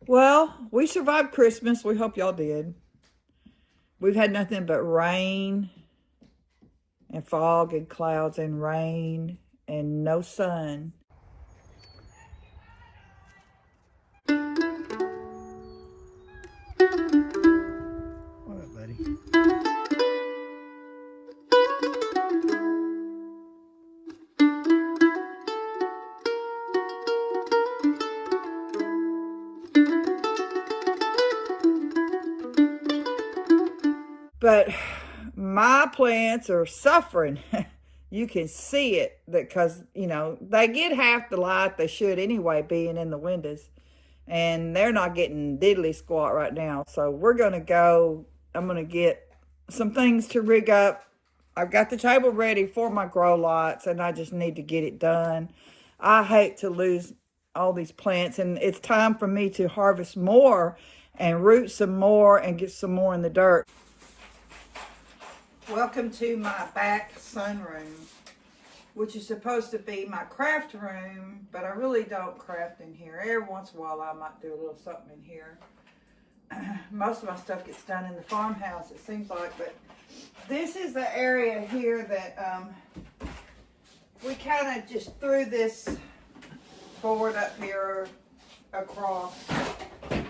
Well, we survived Christmas. We hope y'all did. We've had nothing but rain and fog and clouds and rain and no sun. What up, buddy? But my plants are suffering. You can see it because, they get half the light they should anyway, being in the windows. And they're not getting diddly squat right now. So we're going to go. I'm going to get some things to rig up. I've got the table ready for my grow lights, and I just need to get it done. I hate to lose all these plants, and it's time for me to harvest more and root some more and get some more in the dirt. Welcome to my back sunroom, which is supposed to be my craft room, but I really don't craft in here. Every once in a while I might do a little something in here. Most of my stuff gets done in the farmhouse, it seems like, but this is the area here that we kind of just threw this board up here across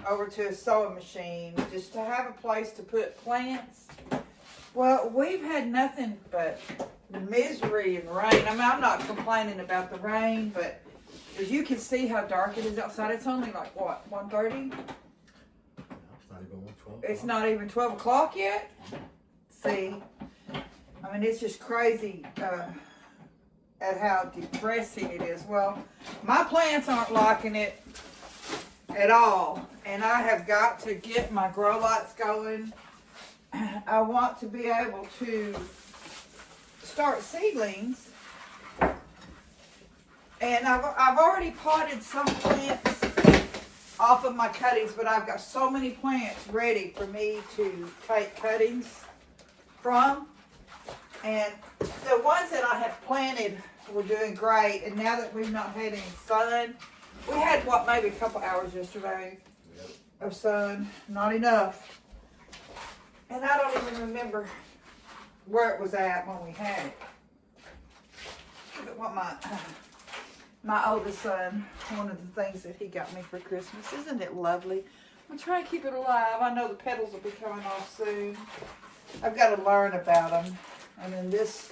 over to a sewing machine just to have a place to put plants. Well, we've had nothing but misery and rain. I mean, I'm not complaining about the rain, but as you can see how dark it is outside, it's only like, what, 1:30? It's not even 12 o'clock yet? See? I mean, it's just crazy at how depressing it is. Well, my plants aren't liking it at all, and I have got to get my grow lights going. I want to be able to start seedlings, and I've already potted some plants off of my cuttings, but I've got so many plants ready for me to take cuttings from, and the ones that I have planted were doing great, and now that we've not had any sun, we had what, maybe a couple hours yesterday of sun, not enough. And I don't even remember where it was at when we had it. Look at what my oldest son, one of the things that he got me for Christmas. Isn't it lovely? I'm trying to keep it alive. I know the petals will be coming off soon. I've got to learn about them. And then this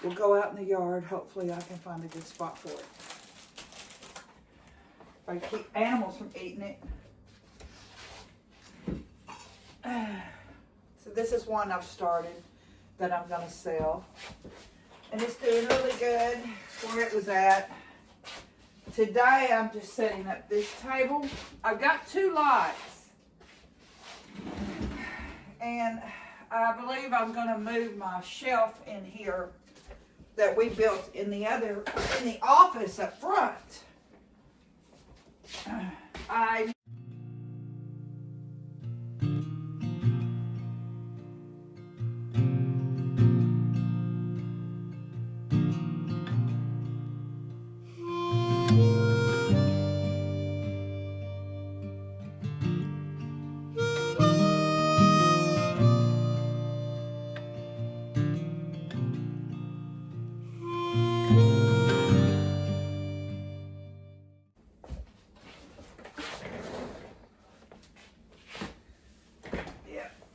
will go out in the yard. Hopefully I can find a good spot for it. If I keep animals from eating it. So this is one I've started that I'm going to sell. And it's doing really good where it was at. Today I'm just setting up this table. I've got 2 lights. And I believe I'm going to move my shelf in here that we built in the office up front.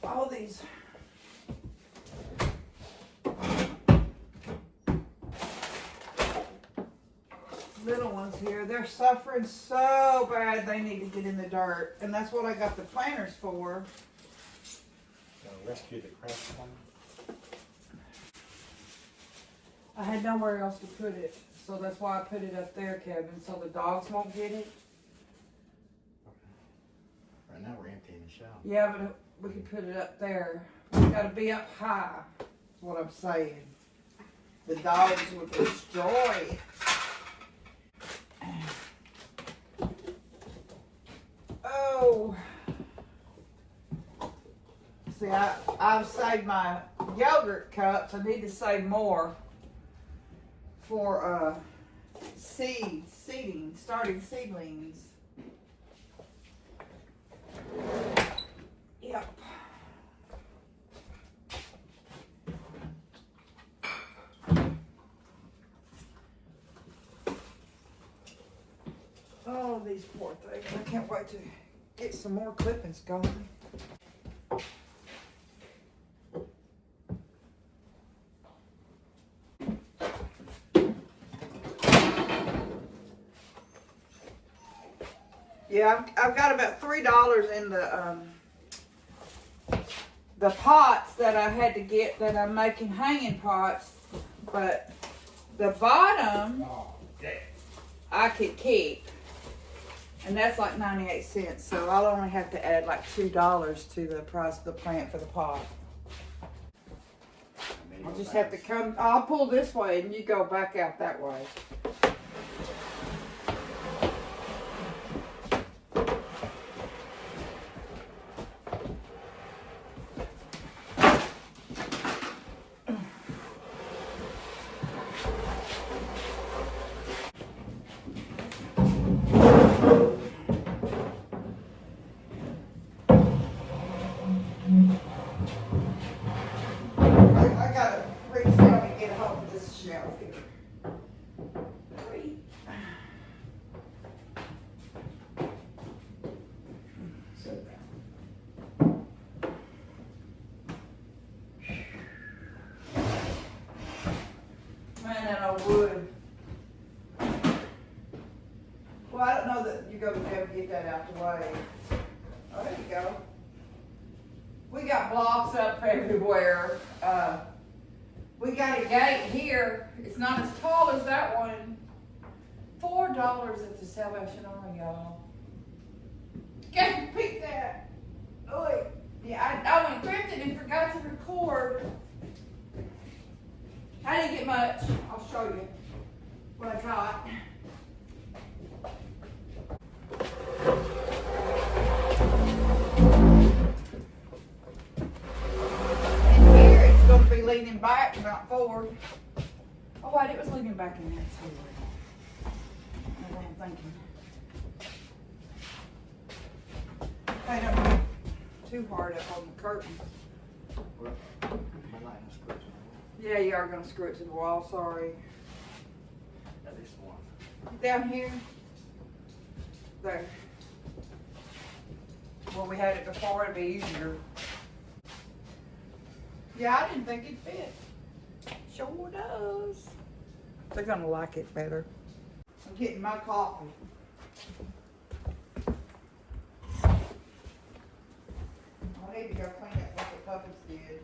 All these little ones here, they're suffering so bad they need to get in the dirt, and that's what I got the planters for. Rescue the craft one. I had nowhere else to put it, so that's why I put it up there, Kevin, so the dogs won't get it. Okay. Right now we're emptying the shelf. Yeah, but we can put it up there. It's got to be up high, is what I'm saying. The dogs will destroy it. Oh. See, I've saved my yogurt cups. I need to save more for starting seedlings. Oh, these poor things. I can't wait to get some more clippings going. Yeah, I've got about $3 in the pots that I had to get, that I'm making hanging pots, but the bottom I could keep, and that's like 98 cents, so I'll only have to add like $2 to the price of the plant for the pot. I'll just have to come, I'll pull this way and you go back out that way. I gotta reach down and get a hold of this shelf here. Man, that old wood. Well, I don't know that you're gonna be able to get that out the way. Oh, there you go. We got blocks up everywhere. We got a gate here. It's not as tall as that one. $4 at the Salvation Army, y'all. Can't beat that. Oh, yeah, I went thrifting and forgot to record. I didn't get much. I'll show you what I got. Be leaning back, not forward. Oh wait, it was leaning back in there too. That's what I'm thinking. I don't be too hard up on the curtain. Well, my light is screwed to the wall. Yeah, you are gonna screw it to the wall. Sorry. At least one. Down here. There. Well, we had it before. It'd be easier. Yeah, I didn't think it'd fit. Sure does. They're gonna like it better. I'm getting my coffee. I need to go clean up what the puppies did.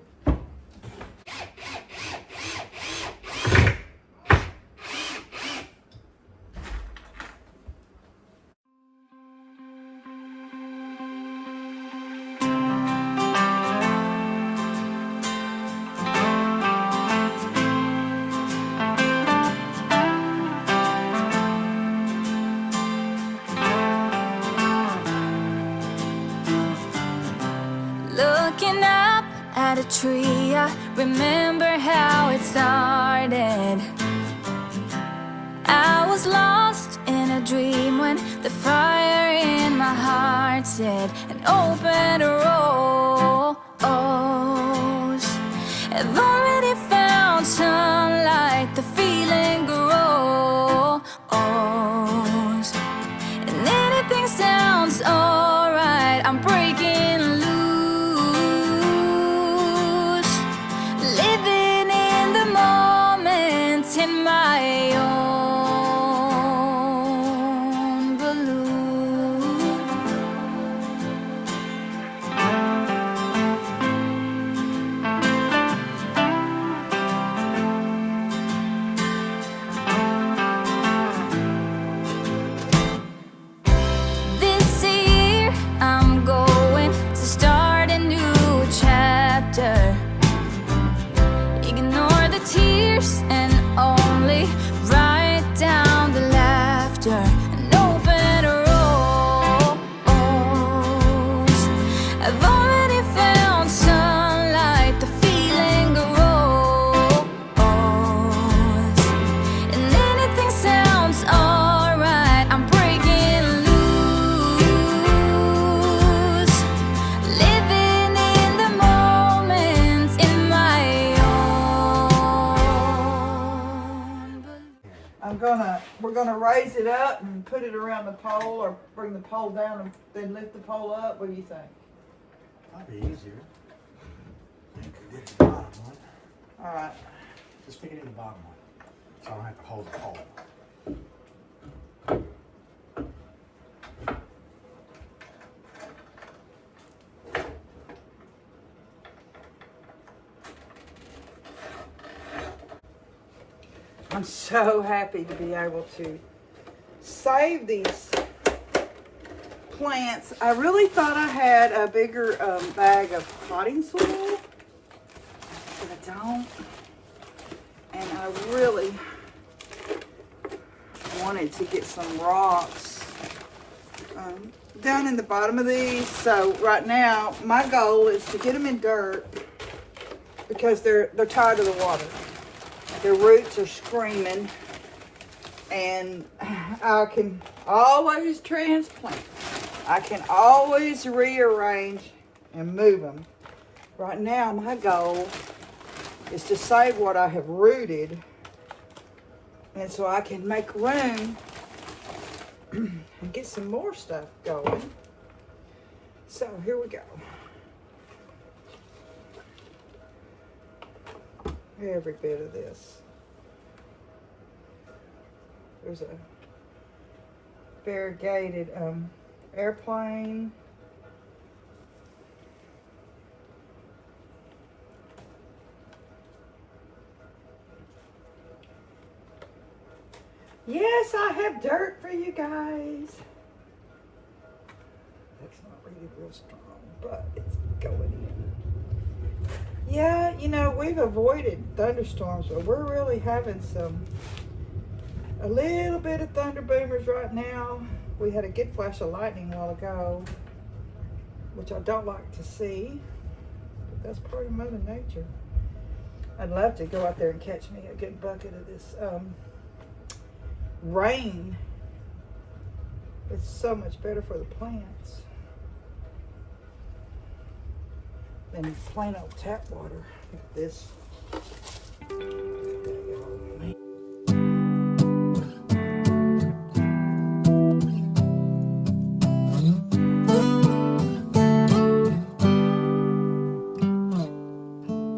Looking up at a tree, I remember how it started. I was lost in a dream when the fire in my heart said, and open rose. I've already found sunlight, the feeling grows, and anything sounds alright. I'm breaking loose, living in the moment in my own balloon. we're gonna raise it up and put it around the pole, or bring the pole down and then lift the pole up. What do you think? That'd be easier. You could get the bottom one. All right. Just stick it in the bottom one, so I don't have to hold the pole. I'm so happy to be able to save these plants. I really thought I had a bigger bag of potting soil, but I don't. And I really wanted to get some rocks down in the bottom of these. So right now, my goal is to get them in dirt because they're tired of the water. Their roots are screaming, and I can always transplant. I can always rearrange and move them. Right now, my goal is to save what I have rooted, and so I can make room and get some more stuff going. So here we go. Every bit of this. There's a variegated airplane. Yes, I have dirt for you guys. That's not really real strong, but it's going in. Yeah, you know, we've avoided thunderstorms, but we're really having a little bit of thunder boomers right now. We had a good flash of lightning a while ago, which I don't like to see, but that's part of Mother Nature. I'd love to go out there and catch me a good bucket of this rain. It's so much better for the plants than plain old tap water. Look at this.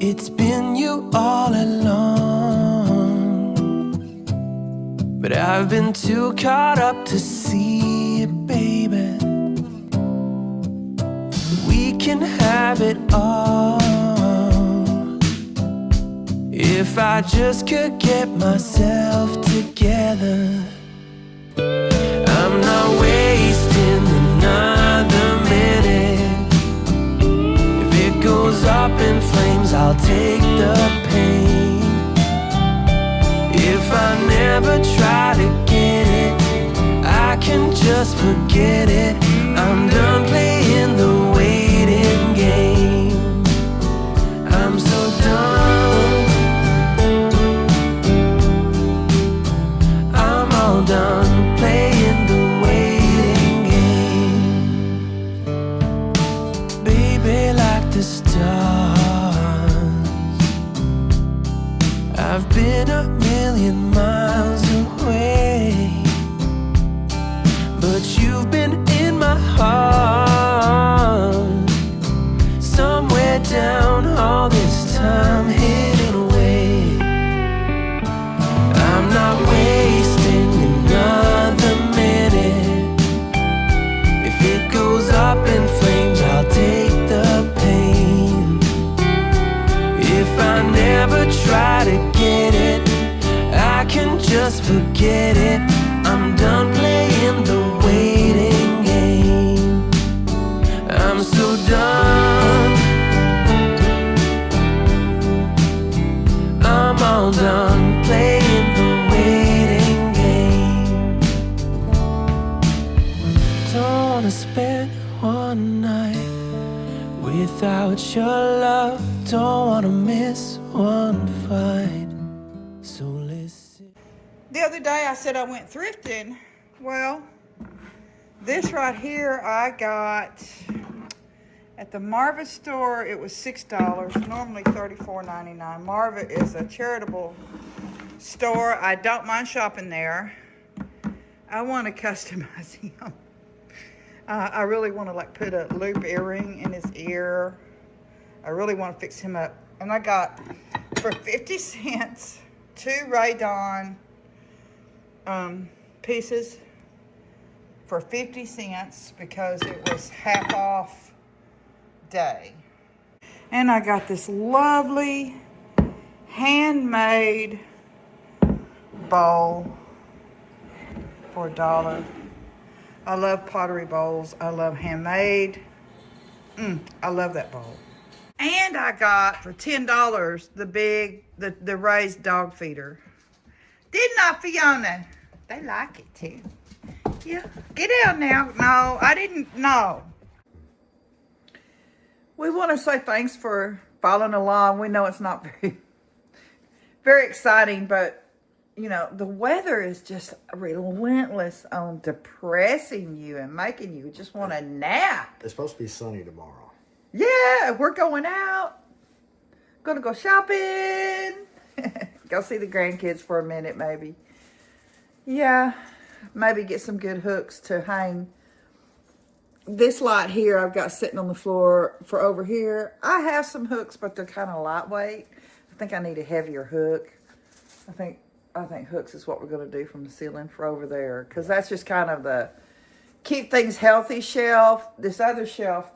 It's been you all along, but I've been too caught up to see it, baby. We can have it all if I just could get myself together. I'm not wasting another minute. If it goes up in flames, I'll take the pain. If I never try to get it, I can just forget it. I'm done playing the waiting game. I'm so done. I'm all done playing the waiting game. Baby, like the stars, I've been a million miles away, but you've been in my heart, somewhere down all this time, hidden away. I'm not wasting another minute. If it goes up in flames, I'll take the pain. If I never try to get it, I can just forget it. I'm done playing the waiting game. I'm so done. I'm all done playing the waiting game. Don't wanna spend one night without your love. Don't wanna miss one fight. So listen. The other day I said I went thrifting. Well, this right here I got at the Marva store. It was $6, normally $34.99. Marva is a charitable store. I don't mind shopping there. I want to customize him. I really want to like put a loop earring in his ear. I really want to fix him up. And I got, for 50 cents, 2 Ray Dawn pieces for 50 cents because it was half off day. And I got this lovely handmade bowl for $1. I love pottery bowls. I love handmade. I love that bowl. And I got for $10 the raised dog feeder. Didn't I, Fiona? They like it too. Yeah, get out now. No, I didn't. No. We want to say thanks for following along. We know it's not very exciting, but you know, the weather is just relentless on depressing you and making you just want to nap. It's supposed to be sunny tomorrow. Yeah, we're going out. Gonna go shopping. Go see the grandkids for a minute, maybe. Yeah, maybe get some good hooks to hang. This light here I've got sitting on the floor for over here. I have some hooks, but they're kind of lightweight. I think I need a heavier hook. I think hooks is what we're going to do from the ceiling for over there, because that's just kind of the keep things healthy shelf. This other shelf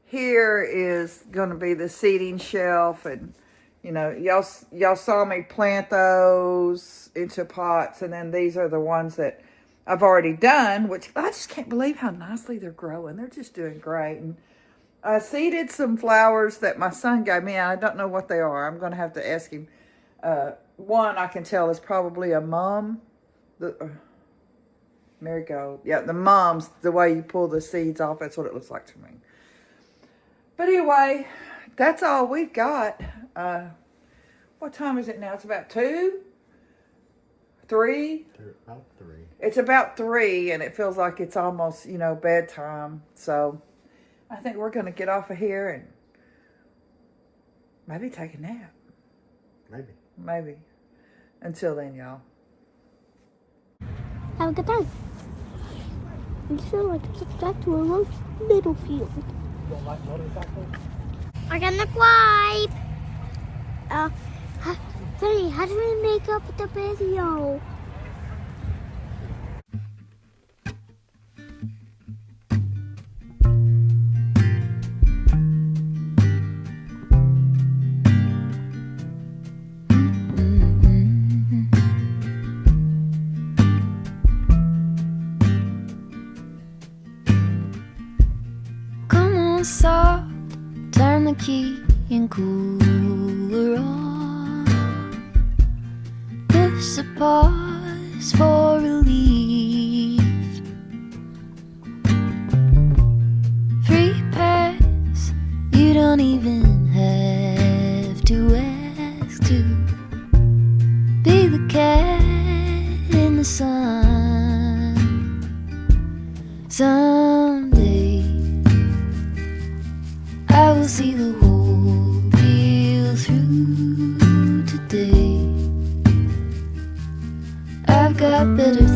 here is going to be the seating shelf, and you know, y'all saw me plant those into pots, and then these are the ones that I've already done, which I just can't believe how nicely they're growing. They're just doing great. And I seeded some flowers that my son gave me. I don't know what they are. I'm going to have to ask him. One I can tell is probably a mum. Marigold. Yeah, the mums, the way you pull the seeds off, that's what it looks like to me. But anyway, that's all we've got. What time is it now? It's about 2? 3? About 3. It's about 3, and it feels like it's almost, you know, bedtime. So I think we're going to get off of here and maybe take a nap. Maybe. Until then, y'all. Have a good time. And sure, like to subscribe to Aurora Littlefield. We're gonna wipe. Honey, how do we make up the video? Come on, soft, turn the key and cooler on. This a pause for relief. Free pass, you don't even have to ask to be the cat in the sun. Someday I will see the whole deal through. Today I've got better